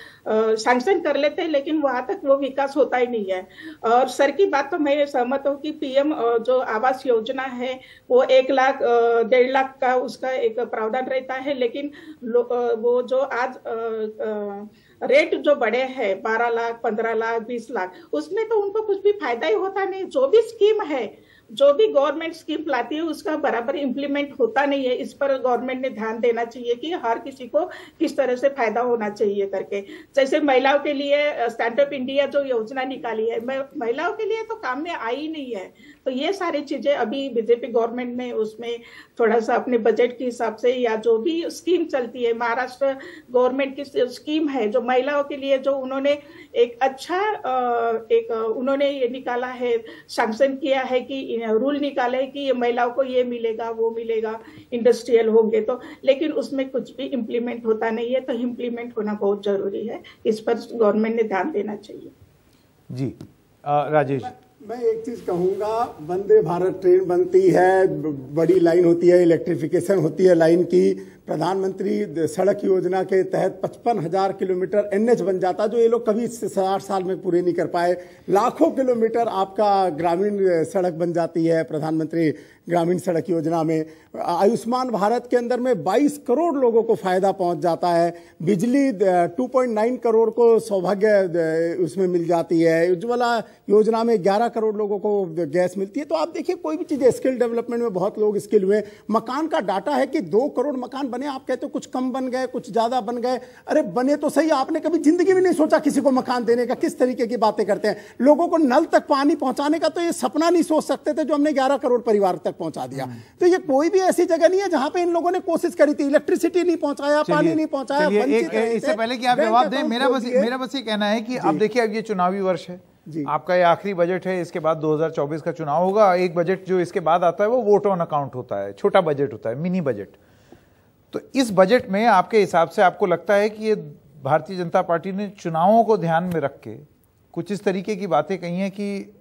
सैंक्शन कर लेते हैं लेकिन वहां तक वो विकास होता ही नहीं है। और सर की बात तो मैं सहमत हूँ कि पीएम जो आवास योजना है वो 1 लाख 1.5 लाख का उसका एक प्रावधान रहता है, लेकिन वो जो आज रेट जो बढ़े हैं 12 लाख 15 लाख 20 लाख, उसमें तो उनको कुछ भी फायदा ही होता नहीं। जो भी स्कीम है जो भी गवर्नमेंट स्कीम लाती है उसका बराबर इम्प्लीमेंट होता नहीं है। इस पर गवर्नमेंट ने ध्यान देना चाहिए कि हर किसी को किस तरह से फायदा होना चाहिए करके। जैसे महिलाओं के लिए स्टैंड अप इंडिया जो योजना निकाली है, महिलाओं के लिए तो काम में आई नहीं है। तो ये सारी चीजें अभी बीजेपी गवर्नमेंट ने उसमें थोड़ा सा अपने बजट के हिसाब से, या जो भी स्कीम चलती है, महाराष्ट्र गवर्नमेंट की स्कीम है जो महिलाओं के लिए, जो उन्होंने एक अच्छा उन्होंने ये निकाला है, सैंक्शन किया है कि रूल निकाला है कि ये महिलाओं को ये मिलेगा वो मिलेगा, इंडस्ट्रियल होंगे तो, लेकिन उसमें कुछ भी इम्प्लीमेंट होता नहीं है। तो इम्प्लीमेंट होना बहुत जरूरी है, इस पर गवर्नमेंट ने ध्यान देना चाहिए। जी राजेश, मैं एक चीज कहूंगा, वंदे भारत ट्रेन बनती है, बड़ी लाइन होती है, इलेक्ट्रिफिकेशन होती है लाइन की, प्रधानमंत्री सड़क योजना के तहत 55,000 किलोमीटर एनएच बन जाता, जो ये लोग कभी 60 साल में पूरे नहीं कर पाए। लाखों किलोमीटर आपका ग्रामीण सड़क बन जाती है प्रधानमंत्री ग्रामीण सड़क योजना में। आयुष्मान भारत के अंदर में 22 करोड़ लोगों को फायदा पहुंच जाता है। बिजली 2.9 करोड़ को सौभाग्य उसमें मिल जाती है। उज्ज्वला योजना में 11 करोड़ लोगों को गैस मिलती है। तो आप देखिए, कोई भी चीज, स्किल डेवलपमेंट में बहुत लोग स्किल हुए। मकान का डाटा है कि 2 करोड़ मकान बने। आप कहते हो कुछ कम बन गए, कुछ ज्यादा बन गए। अरे बने तो सही, आपने कभी जिंदगी में नहीं सोचा किसी को मकान देने का। किस तरीके की बातें करते हैं। लोगों को नल तक पानी पहुंचाने का तो ये सपना नहीं सोच सकते थे, जो हमने 11 करोड़ परिवार तक पहुंचा दिया। तो ये कोई भी ऐसी जगह नहीं है जहां पे इन लोगों ने कोशिश करी थी। इलेक्ट्रिसिटी नहीं पहुंचाया, पानी नहीं पहुंचाया। इससे पहले कि आप जवाब दें, मेरा बस ये कहना है कि अब देखिए, अब ये चुनावी वर्ष है, आपका ये आखिरी बजट है, इसके बाद 2024 का चुनाव होगा। एक बजट जो इसके बाद आता है वो वोट ऑन अकाउंट होता है, छोटा बजट होता है, मिनी बजट। तो इस बजट में आपके हिसाब से आपको लगता है कि ये भारतीय जनता पार्टी ने चुनावों को ध्यान में रख के कुछ इस तरीके की बातें कही हैं कि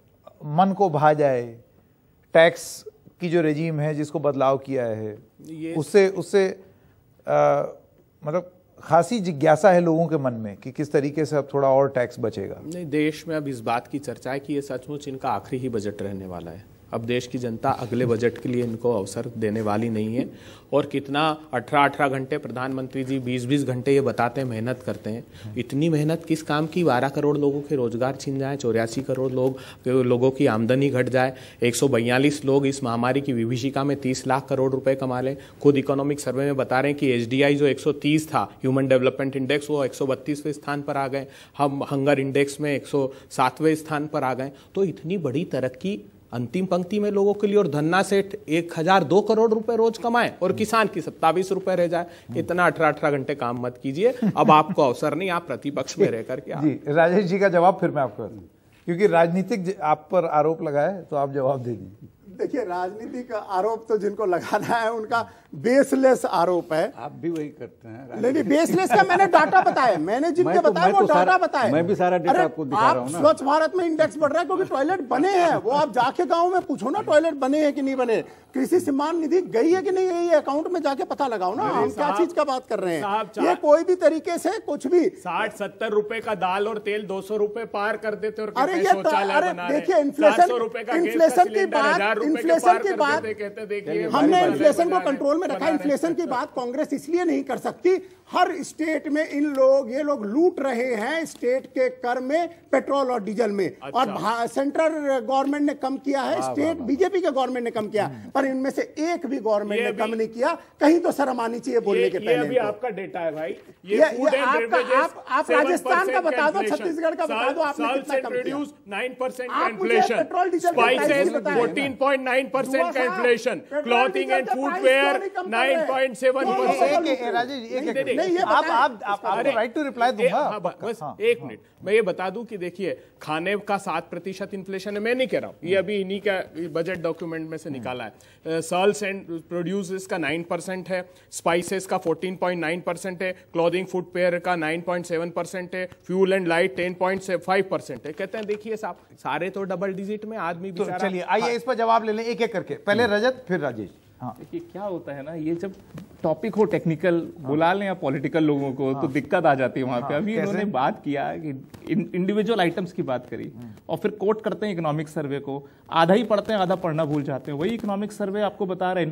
मन को भा जाए, टैक्स की जो रेजीम है जिसको बदलाव किया है, उससे मतलब खासी जिज्ञासा है लोगों के मन में कि किस तरीके से अब थोड़ा और टैक्स बचेगा। नहीं, देश में अब इस बात की चर्चा है कि ये सचमुच इनका आखिरी ही बजट रहने वाला है। अब देश की जनता अगले बजट के लिए इनको अवसर देने वाली नहीं है। और कितना 18-18 घंटे प्रधानमंत्री जी 20-20 घंटे ये बताते हैं, मेहनत करते हैं। इतनी मेहनत किस काम की? 12 करोड़ लोगों के रोजगार छीन जाए, 84 करोड़ लोगों की आमदनी घट जाए, 142 लोग इस महामारी की विभीषिका में 30 लाख करोड़ रुपए कमा लें। खुद इकोनॉमिक सर्वे में बता रहे हैं कि HDI जो 130 था, ह्यूमन डेवलपमेंट इंडेक्स, वो 132वें स्थान पर आ गए। हम हंगर इंडेक्स में 107वें स्थान पर आ गए। तो इतनी बड़ी तरक्की अंतिम पंक्ति में लोगों के लिए, और धन्ना सेठ 1002 करोड़ रुपए रोज कमाए और किसान की 27 रुपए रह जाए। इतना 18-18 घंटे काम मत कीजिए। अब आपको अवसर नहीं, आप प्रतिपक्ष में रह करके जी राजेश जी का जवाब फिर मैं आपको, क्योंकि राजनीतिक आप पर आरोप लगा है तो आप जवाब दे दीजिए। देखिए, राजनीतिक आरोप तो जिनको लगाना है उनका बेसलेस आरोप है। आप भी वही करते हैं। नहीं, बेसलेस का मैंने डाटा बताया, मैंने जिनके बताया वो डाटा बताया। मैं भी सारा डेटा आपको दिखा रहा हूं ना। स्वच्छ भारत में इंडेक्स बढ़ रहा है क्योंकि टॉयलेट बने हैं। वो आप जाके गांव में पूछो ना, टॉयलेट बने हैं कि नहीं बने। कृषि सम्मान निधि गई है कि नहीं गई है, अकाउंट में जाके पता लगाओ ना। हम क्या चीज का बात कर रहे हैं? ये कोई भी तरीके से कुछ भी 60-70 रुपए का दाल और तेल 200 रुपए पार कर देते। और अरे ये देखिए, इन्फ्लेशन की बात हमने इन्फ्लेशन को कंट्रोल में रखा। इन्फ्लेशन की बात कांग्रेस इसलिए नहीं कर सकती, हर स्टेट में ये लोग लूट रहे हैं स्टेट के कर में, पेट्रोल और डीजल में। और सेंट्रल गवर्नमेंट ने कम किया है, स्टेट बीजेपी के गवर्नमेंट ने कम किया, पर इनमें से एक भी गवर्नमेंट ने कम नहीं किया। कहीं तो शर्म आनी चाहिए बोलने के पहले। ये अभी आपका डेटा है भाई। आप राजस्थान का बता दो, छत्तीसगढ़ का बता दो, आपने कितना कम किया? 9% का इन्फ्लेशन, स्पाइसेस 14.9% का inflation, clothing and footwear 9.7%। Rajesh, आपको राइट टू रिप्लाई दूंगा। बस एक मिनट, मैं ये बता दूं कि देखिए, खाने का 7% इन्फ्लेशन है, मैं नहीं कह रहा हूं, ये अभी इन्हीं का बजट डॉक्यूमेंट में से निकाला है। सर्ल्स एंड प्रोड्यूसेस का 9% है, स्पाइसेस का 14.9% है, क्लॉथिंग फुटवेयर का 9.7% है, फ्यूल एंड लाइट 10.5% है। कहते हैं देखिए साहब, सारे तो डबल डिजिट में आदमी। तो चलिए आइए इस पर जवाब ले लें एक एक करके। पहले रजत, फिर राजेश। हाँ, देखिए क्या होता है ना, ये जब टॉपिक हो टेक्निकल बुला लें या पॉलिटिकल लोगों को तो दिक्कत आ जाती है वहां पे। अभी इन्होंने बात किया कि इंडिविजुअल आइटम्स की बात करी और फिर कोट करते हैं इकोनॉमिक सर्वे को, आधा ही पढ़ते हैं आधा पढ़ना भूल जाते हैं। वही इकोनॉमिक सर्वे आपको बता रहा है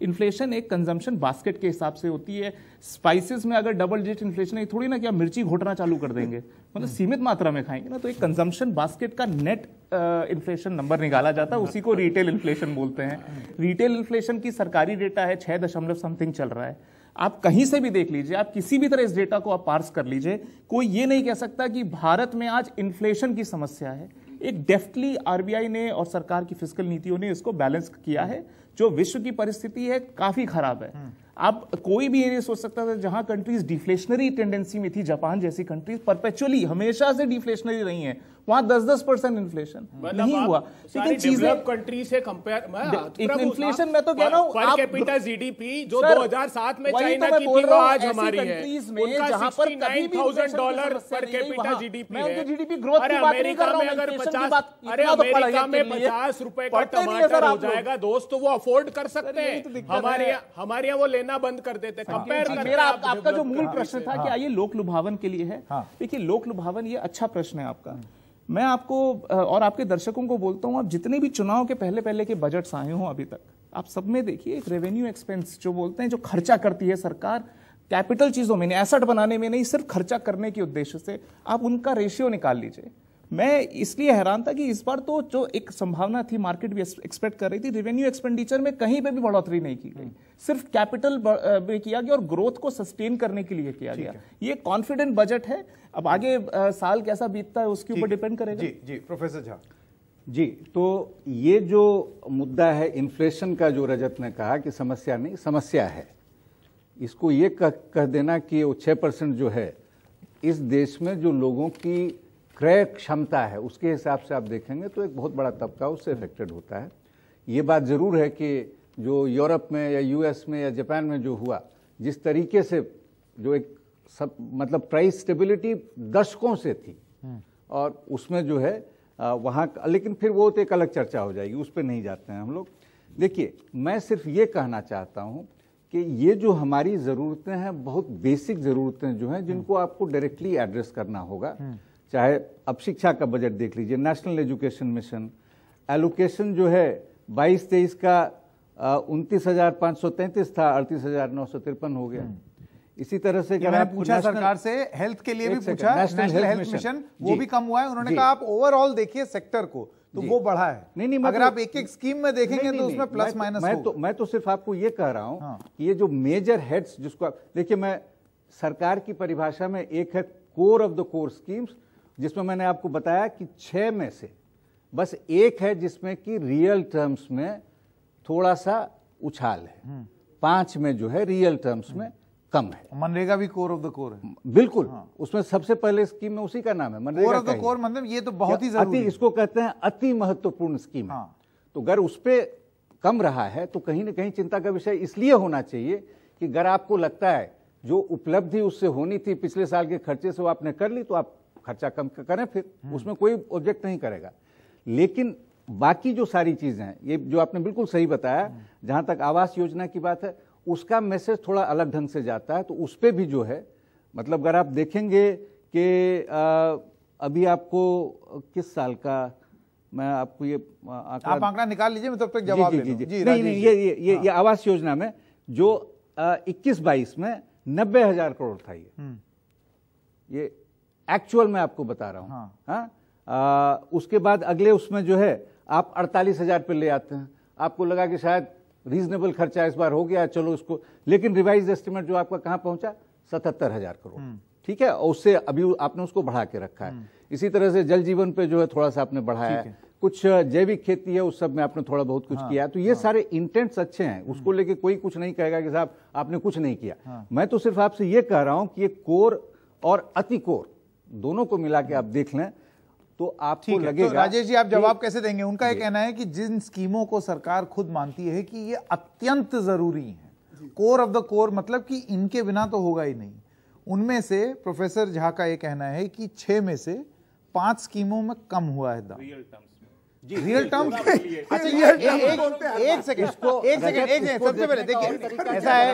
इन्फ्लेशन एक कंजम्पशन बास्केट के हिसाब से होती है। स्पाइसेस में अगर डबल डिजिट इन्फ्लेशन है थोड़ी ना क्या मिर्ची घोटना चालू कर देंगे, मतलब सीमित मात्रा में खाएंगे ना, तो एक कंजम्पशन बास्केट का नेट इन्फ्लेशन नंबर निकाला जाता है, उसी को रिटेल इन्फ्लेशन बोलते हैं। रिटेल इन्फ्लेशन की सरकारी डेटा है 6 समथिंग चल रहा है। आप कहीं से भी देख लीजिए, आप किसी भी तरह इस डेटा को आप पार्स कर लीजिए, कोई ये नहीं कह सकता कि भारत में आज इन्फ्लेशन की समस्या है। एक डेफ्टली आरबीआई ने और सरकार की फिस्कल नीतियों ने इसको बैलेंस किया है। जो विश्व की परिस्थिति है काफी खराब है। आप कोई भी ये नहीं सोच सकता था जहां कंट्रीज डिफ्लेशनरी टेंडेंसी में थी, जापान जैसी कंट्रीज परपेचुअली हमेशा से डिफ्लेशनरी रही हैं, वहां 10% इन्फ्लेशन नहीं हुआ। लेकिन चीजें कंट्री से कंपेयर इन्फ्लेशन में तो कह रहा हूं पर कैपिटा जीडीपी जो 2007 में चाइना की थी वो आज हमारी है, उनका $69,000 पर कैपिटा जीडीपी है। जीडीपी ग्रोथ की बात नहीं कर रहा हूं, अगर 50 में ₹50 का टमाटर हो जाएगा दोस्त, तो वो अफोर्ड कर सकते हैं। हमारे यहाँ वो लेना बंद कर देते। कंपेयर मेरा आपका जो मूल प्रश्न था कि आइए लोक लुभावन के लिए है, देखिए लोक लुभावन ये अच्छा प्रश्न है आपका। मैं आपको और आपके दर्शकों को बोलता हूं, आप जितने भी चुनाव के पहले के बजट्स आए हों अभी तक, आप सब में देखिए एक रेवेन्यू एक्सपेंस जो बोलते हैं, जो खर्चा करती है सरकार कैपिटल चीजों में, एसेट बनाने में नहीं, सिर्फ खर्चा करने के उद्देश्य से, आप उनका रेशियो निकाल लीजिए। मैं इसलिए हैरान था कि इस बार तो जो एक संभावना थी, मार्केट भी एक्सपेक्ट कर रही थी, रेवेन्यू एक्सपेंडिचर में कहीं पे भी बढ़ोतरी नहीं की गई, सिर्फ कैपिटल में किया गया और ग्रोथ को सस्टेन करने के लिए किया गया। ये कॉन्फिडेंट बजट है। अब आगे साल कैसा बीतता है उसके ऊपर डिपेंड करेगा। जी प्रोफेसर झा जी, तो ये जो मुद्दा है इन्फ्लेशन का, जो रजत ने कहा कि समस्या नहीं, समस्या है। इसको ये कह देना कि वो 6% जो है इस देश में जो लोगों की क्रय क्षमता है उसके हिसाब से आप देखेंगे तो एक बहुत बड़ा तबका उससे इफेक्टेड होता है। ये बात जरूर है कि जो यूरोप में या यूएस में या जापान में जो हुआ, जिस तरीके से जो एक सब मतलब प्राइस स्टेबिलिटी दशकों से थी, और उसमें जो है वहाँ, लेकिन फिर वो तो एक अलग चर्चा हो जाएगी, उस पर नहीं जाते हैं हम लोग। देखिए, मैं सिर्फ ये कहना चाहता हूँ कि ये जो हमारी ज़रूरतें हैं, बहुत बेसिक ज़रूरतें जो हैं, जिनको आपको डायरेक्टली एड्रेस करना होगा। चाहे अब शिक्षा का बजट देख लीजिए, नेशनल एजुकेशन मिशन एलोकेशन जो है 22-23 का 29,533 था, 38,953 हो गया। इसी तरह से मैंने पूछा सरकार से, हेल्थ के लिए भी पूछा, नेशनल हेल्थ मिशन वो भी कम हुआ है। उन्होंने कहा आप ओवरऑल देखिए सेक्टर को, तो वो बढ़ा है। नहीं, अगर आप एक एक स्कीम में देखेंगे तो उसमें प्लस माइनस। मैं तो सिर्फ आपको ये कह रहा हूं कि ये जो मेजर हेड्स, जिसको आप देखिए, मैं सरकार की परिभाषा में एक है core of the core schemes, जिसमें मैंने आपको बताया कि 6 में से बस एक है जिसमें कि रियल टर्म्स में थोड़ा सा उछाल है, 5 में जो है रियल टर्म्स में कम है। मनरेगा भी कोर ऑफ द कोर है, बिल्कुल। उसमें सबसे पहले स्कीम में उसी का नाम है MNREGA. Core of the core मतलब ये तो बहुत ही जरूरी, इसको कहते हैं अति महत्वपूर्ण स्कीम है। तो अगर उस पर कम रहा है तो कहीं ना कहीं चिंता का विषय इसलिए होना चाहिए कि अगर आपको लगता है जो उपलब्धि उससे होनी थी पिछले साल के खर्चे से वो आपने कर ली, तो आप खर्चा कम करें, फिर उसमें कोई ऑब्जेक्ट नहीं करेगा। लेकिन बाकी जो सारी चीजें हैं, ये जो आपने बिल्कुल सही बताया, जहां तक आवास योजना की बात है, उसका मैसेज थोड़ा अलग ढंग से जाता है। तो उस पर भी जो है, मतलब अगर आप देखेंगे कि अभी आपको किस साल का, मैं आपको ये आप आंकड़ा निकाल लीजिए, मैं तब तक जवाब दे दूं। नहीं, ये आवास योजना में जो 21-22 में 90,000 करोड़ था, ये एक्चुअल में आपको बता रहा हूं। उसके बाद अगले उसमें जो है आप 48,000 पे ले आते हैं। आपको लगा कि शायद रीजनेबल खर्चा इस बार हो गया, चलो उसको, लेकिन रिवाइज एस्टिमेट जो आपका कहां पहुंचा, 77,000 करोड़। ठीक है, और उससे अभी आपने उसको बढ़ा के रखा है। इसी तरह से जल जीवन पे जो है थोड़ा सा आपने बढ़ाया है, कुछ जैविक खेती है उस सब में आपने थोड़ा बहुत कुछ किया। तो ये सारे इंटेंट्स अच्छे हैं, उसको लेके कोई कुछ नहीं कहेगा कि साहब आपने कुछ नहीं किया। मैं तो सिर्फ आपसे ये कह रहा हूं कि ये कोर और अति कोर दोनों को मिला के आप देख लें तो आपको लगेगा। तो राजेश जी, आप जवाब कैसे देंगे? उनका ये कहना है कि जिन स्कीमों को सरकार खुद मानती है कि ये अत्यंत जरूरी हैं, कोर ऑफ द कोर, मतलब कि इनके बिना तो होगा ही नहीं, उनमें से प्रोफेसर झा का ये कहना है कि 6 में से 5 स्कीमों में कम हुआ है दाम। Real terms. अच्छा ये एक सेकंड सबसे पहले देखिए ऐसा है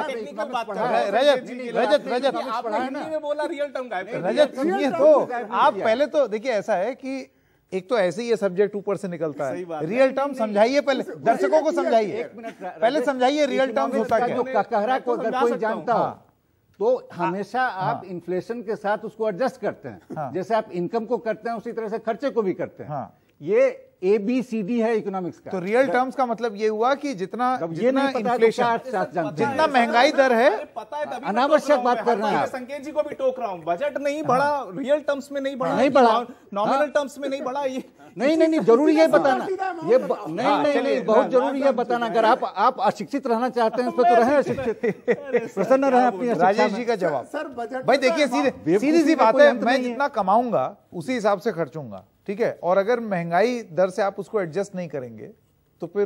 रजत सुनिए तो आप पहले तो देखिए ऐसा है कि एक तो ऐसे ही ये सब्जेक्ट ऊपर से निकलता है। रियल टर्म समझाइए, पहले दर्शकों को समझाइए, पहले समझाइए रियल टर्म होता क्या। कहरा को अगर कोई जानता हो तो हमेशा आप इन्फ्लेशन के साथ उसको एडजस्ट करते हैं। जैसे आप इनकम को करते हैं उसी तरह से खर्चे को भी करते हैं। ये ABCD है इकोनॉमिक्स का। तो रियल टर्म्स का मतलब ये हुआ कि जितना इन्फ्लेशन, जितना महंगाई दर है, अनावश्यक बात कर रहे हैं। संकेत जी को भी टोक रहा हूं, बजट नहीं बढ़ा, रियल टर्म्स में नहीं बढ़ा, नॉमिनल टर्म्स में नहीं बढ़ा। ये नहीं जरूरी है बताना, ये नहीं बहुत जरूरी है बताना। अगर आप अशिक्षित रहना चाहते हैं तो रहे अशिक्षित, प्रसन्न रहे अपनी। राजेश जी का जवाब भाई देखिए सीधी सी बात है, मैं जितना कमाऊंगा उसी हिसाब से खर्चूंगा, ठीक है। और अगर महंगाई दर से आप उसको एडजस्ट नहीं करेंगे तो फिर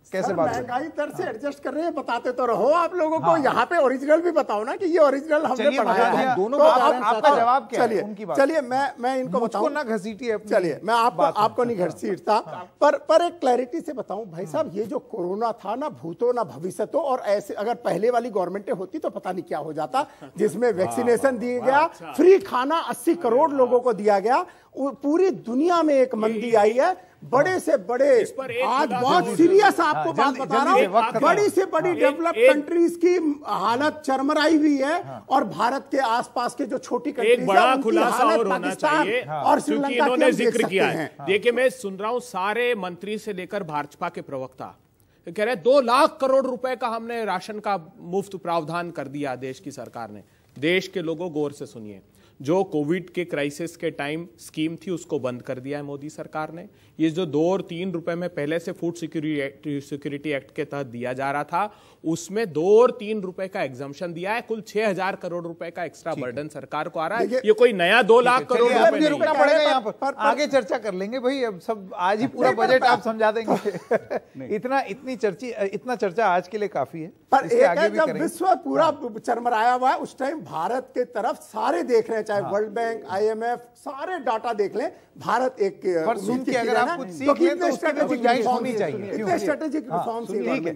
कैसे बात है? महंगाई दर से एडजस्ट कर रहे हैं, बताते तो रहो आप लोगों को। यहाँ पे ओरिजिनल भी बताओ ना कि ये ओरिजिनल हमने पढ़ाया है। दोनों तो आपका जवाब क्या है उनकी बात? चलिए मैं इनको बताऊं ना घसीटिए। चलिए मैं आपको नहीं घसीटता, पर एक क्लैरिटी से बताऊं भाई साहब, ये जो कोरोना था ना भूतो ना भविष्यतो, और ऐसे अगर पहले वाली गवर्नमेंटें होती तो पता नहीं क्या हो जाता, जिसमें वैक्सीनेशन दिया गया, फ्री खाना 80 करोड़ लोगों को दिया गया, पूरी दुनिया में एक मंदी आई है। बड़े से बड़े, आज बहुत सीरियस आपको बात बता रहा हूं, बड़ी से बड़ी डेवलप्ड कंट्रीज की हालत चरमराई हुई है, और भारत के आसपास के जो छोटी कंट्रीज एक बड़ा खुलासा और होना चाहिए और श्रीलंका इन्होंने जिक्र किया है। देखिए मैं सुन रहा हूं सारे मंत्री से लेकर भाजपा के प्रवक्ता कह रहे 2 लाख करोड़ रुपए का हमने राशन का मुफ्त प्रावधान कर दिया देश की सरकार ने। देश के लोगों गौर से सुनिए, जो कोविड के क्राइसिस के टाइम स्कीम थी उसको बंद कर दिया है मोदी सरकार ने। ये जो 2 और 3 रुपए में पहले से फूड सिक्योरिटी एक्ट के तहत दिया जा रहा था, उसमें 2 और 3 रुपए का एग्जम्पन दिया है। कुल 6000 करोड़ रुपए का एक्स्ट्रा बर्डन सरकार को आ रहा है। ये कोई नया 2 लाख करोड़ रुपए नहीं रुकना पड़ेगा यहाँ पर, आगे चर्चा कर लेंगे भाई। अब सब आज ही पूरा बजट आप समझा देंगे। इतना चर्चा आज के लिए काफी है। पर जब विश्व पूरा चरमराया हुआ है, उस टाइम भारत के तरफ सारे देख रहे हैं, चाहे वर्ल्ड बैंक, IMF, सारे डाटा देख लें, भारत एक पर सुन के अगर आप कुछ सीख लें तो उसकी गुंजाइश होनी चाहिए। स्ट्रेटेजिक रिफॉर्म्स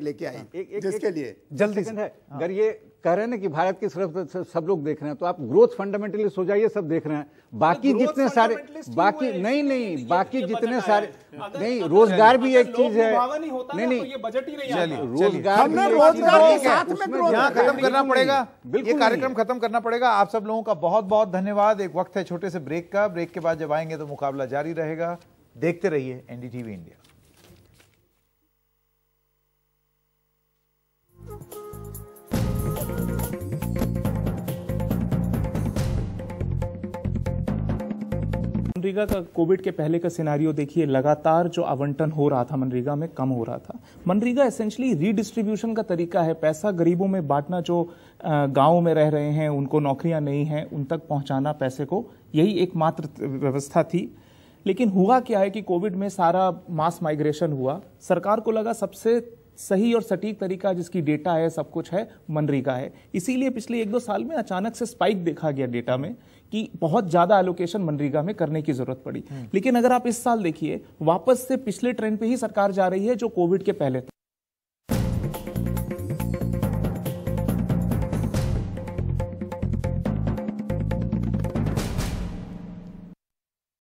लेके आए जिसके लिए जल्दी से है। अगर ये कह रहे हैं ना कि भारत की तरफ सब लोग देख रहे हैं, तो आप ग्रोथ फंडामेंटलिस्ट हो जाइए, सब देख रहे हैं। बाकी जितने सारे बाकी बाकी जितने सारे नहीं, रोजगार भी एक चीज है। नहीं ये बजट ही नहीं है। रोजगार यहाँ खत्म करना पड़ेगा, ये कार्यक्रम खत्म करना पड़ेगा। आप सब लोगों का बहुत बहुत धन्यवाद। एक वक्त है छोटे से ब्रेक का। ब्रेक के बाद जब आएंगे तो मुकाबला जारी रहेगा। देखते रहिए NDTV इंडिया। मनरेगा का कोविड के पहले का सिनारियो देखिए, लगातार जो आवंटन हो रहा था मनरेगा में कम हो रहा था। मनरेगा एसेंशली रीडिस्ट्रीब्यूशन का तरीका है, पैसा गरीबों में बांटना, जो गांव में रह रहे हैं उनको नौकरियां नहीं हैं उन तक पहुंचाना पैसे को, यही एकमात्र व्यवस्था थी। लेकिन हुआ क्या है कि कोविड में सारा मास माइग्रेशन हुआ। सरकार को लगा सबसे सही और सटीक तरीका जिसकी डेटा है, सब कुछ है, मनरेगा है। इसीलिए पिछले 1-2 साल में अचानक से स्पाइक देखा गया डेटा में कि बहुत ज्यादा एलोकेशन मनरेगा में करने की जरूरत पड़ी। लेकिन अगर आप इस साल देखिए, वापस से पिछले ट्रेंड पे ही सरकार जा रही है जो कोविड के पहले था।